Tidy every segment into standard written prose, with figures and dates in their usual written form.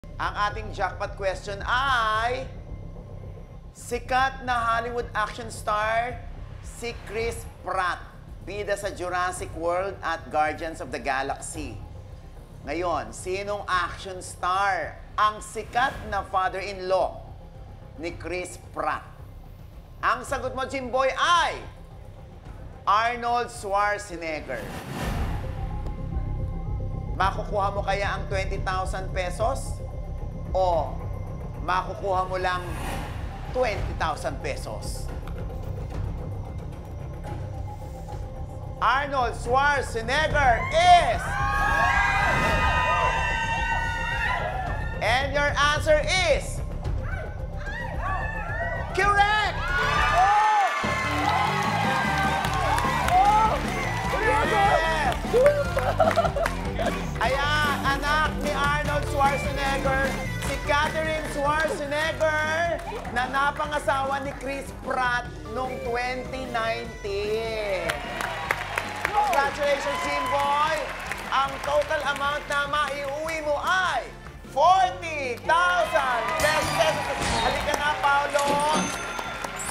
Ang ating jackpot question ay... Sikat na Hollywood action star si Chris Pratt. Bida sa Jurassic World at Guardians of the Galaxy. Ngayon, sinong action star ang sikat na father-in-law ni Chris Pratt? Ang sagot mo, Jimboy, ay Arnold Schwarzenegger. Makukuha mo kaya ang 20,000 pesos? O makukuha mo lang 20,000 pesos? Arnold Schwarzenegger is... And your answer is... Correct! Yes! Ayan, anak ni Arnold Schwarzenegger, si Catherine Schwarzenegger, na napangasawa ni Chris Pratt noong 2019. Congratulations, Jimboy! Ang total amount na maiuwi mo ay 40,000 pesos! Halika na, Paolo!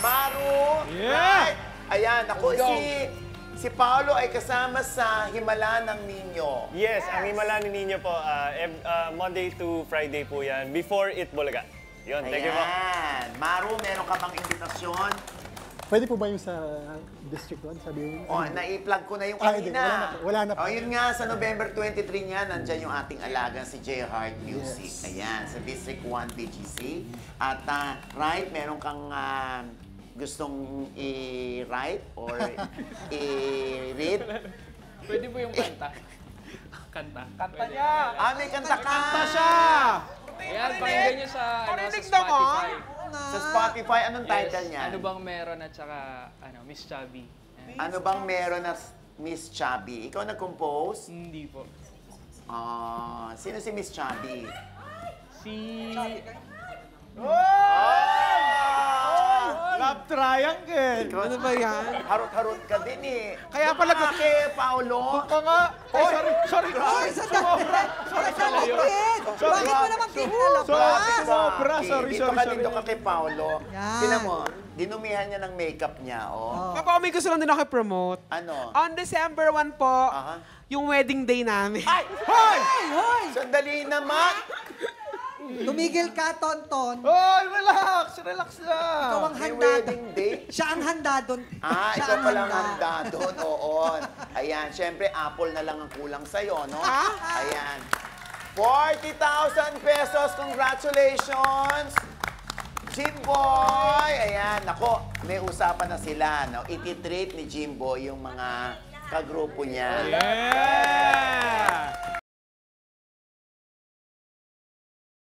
Maru! Yeah! Right? Ayan, ako si Paolo ay kasama sa Himala ng Ninyo. Yes, ang Himala ni Ninyo po, Monday to Friday po yan, before Itbulaga. Yun, thank you po. Ayan. Maru, meron ka bang imbitasyon? Pwede po ba yung sa District 1? Sabihin? O, na-i-plug ko na yung Hindi. kanina. Wala na po. O, yun nga, sa November 23 niya, nandyan yung ating alagang si J Heart Music. Yes. Ayan, sa District 1 BGC. At, right, meron kang gustong i-write or i-read? Pwede po yung kanta. Kanta. Kanta niya! May kanta ka! Kanta siya! Ayan, pakinggan nyo sa, sa Parinig Spotify. Sa Spotify, anong title niya? Ano bang meron at saka, Miss Chubby. Ayan. Ano bang meron na Miss Chubby? Ikaw nag-compose? Hindi po. Sino si Miss Chubby? Si... Love triangle! Ano ba yan? Harot-harot ka din eh. Kaya pala... Bakit, Paolo? Ka nga! Sorry! Bakit mo naman kinalabas? Sobra! Sorry! Dito ka kay Paolo. Yan. Tingnan mo, dinumihan niya ng makeup niya, oh. Papa, may gusto lang din ako i-promote. Ano? On December 1 po, Aha. yung wedding day namin. Ay! Hoy! Sandali naman! Tumigil ka, Tonton. Hoy! Relax! Relax lang! Ikaw ang May handa. wedding day? Siya ang handa doon. Siya Ikaw ang palang handa doon, oo. Ayan, syempre, apple na lang ang kulang sa'yo, no? Ayan. 40,000 pesos, congratulations! Jimboy! Ayan, nako, may usapan na sila, no? Iti-treat ni Jimboy yung mga kagrupo niya. Yeah!